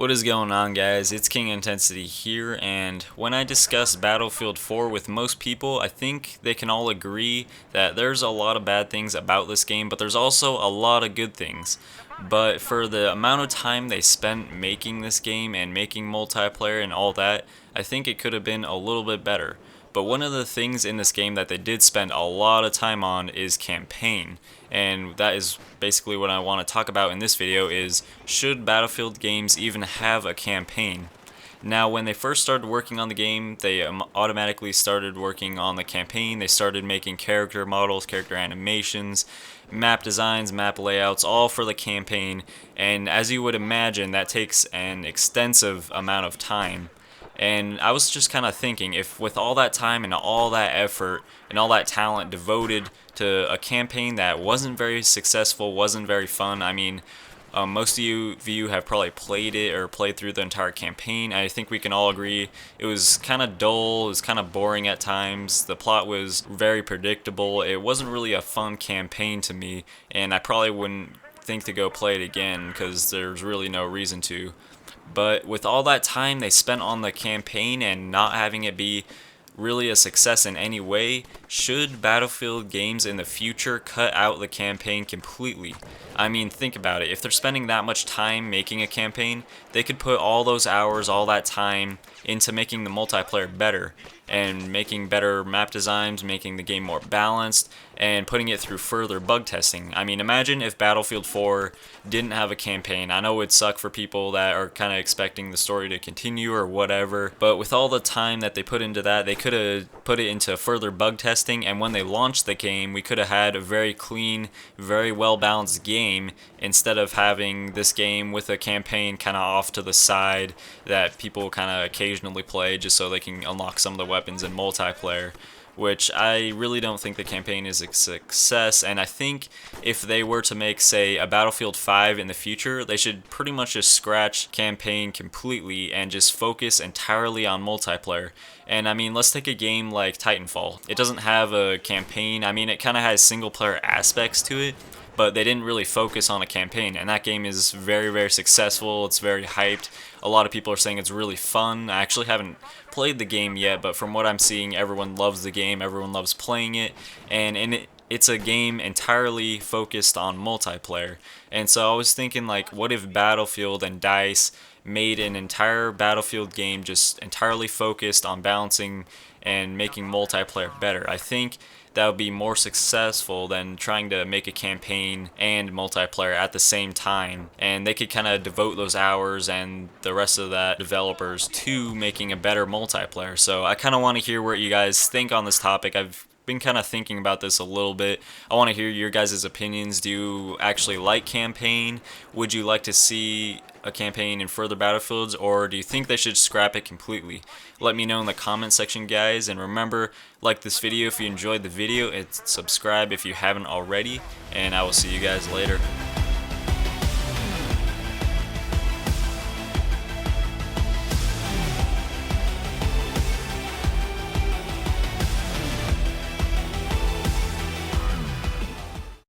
What is going on, guys? It's KingIntensity here, and when I discuss Battlefield 4 with most people, I think they can all agree that there's a lot of bad things about this game, but there's also a lot of good things. But for the amount of time they spent making this game and making multiplayer and all that, I think it could have been a little bit better. But one of the things in this game that they did spend a lot of time on is campaign. And that is basically what I want to talk about in this video is, should Battlefield games even have a campaign? Now, when they first started working on the game, they automatically started working on the campaign. They started making character models, character animations, map designs, map layouts, all for the campaign. And as you would imagine, that takes an extensive amount of time. And I was just kind of thinking, if with all that time and all that effort and all that talent devoted to a campaign that wasn't very successful, wasn't very fun, I mean, most of you have probably played it or played through the entire campaign. I think we can all agree it was kind of dull, it was kind of boring at times, the plot was very predictable, it wasn't really a fun campaign to me, and I probably wouldn't think to go play it again because there's really no reason to. But with all that time they spent on the campaign and not having it be really a success in any way, should Battlefield games in the future cut out the campaign completely? I mean, think about it. If they're spending that much time making a campaign, they could put all those hours, all that time into making the multiplayer better and making better map designs, making the game more balanced, and putting it through further bug testing. I mean, imagine if Battlefield 4 didn't have a campaign. I know it would suck for people that are kind of expecting the story to continue or whatever, but with all the time that they put into that, they could have put it into further bug testing, and when they launched the game, we could have had a very clean, very well balanced game instead of having this game with a campaign kind of off to the side that people kind of occasionally play just so they can unlock some of the weapons in multiplayer, which I really don't think the campaign is a success. And I think if they were to make, say, a Battlefield 5 in the future, they should pretty much just scratch campaign completely and just focus entirely on multiplayer. And I mean, let's take a game like Titanfall. It doesn't have a campaign. I mean, it kind of has single player aspects to it, but they didn't really focus on a campaign, and that game is very, very successful. It's very hyped. A lot of people are saying it's really fun. I actually haven't played the game yet, but from what I'm seeing, everyone loves the game, everyone loves playing it, and it's a game entirely focused on multiplayer. And so I was thinking, like, what if Battlefield and DICE made an entire Battlefield game just entirely focused on balancing and making multiplayer better? I think that would be more successful than trying to make a campaign and multiplayer at the same time, and they could kind of devote those hours and the rest of that developers to making a better multiplayer. So I kind of want to hear what you guys think on this topic. I've been kind of thinking about this a little bit. I want to hear your guys' opinions. Do you actually like campaign? Would you like to see a campaign in further Battlefields, or do you think they should scrap it completely? Let me know in the comment section, guys, and remember, like this video if you enjoyed the video, and subscribe if you haven't already, and I will see you guys later.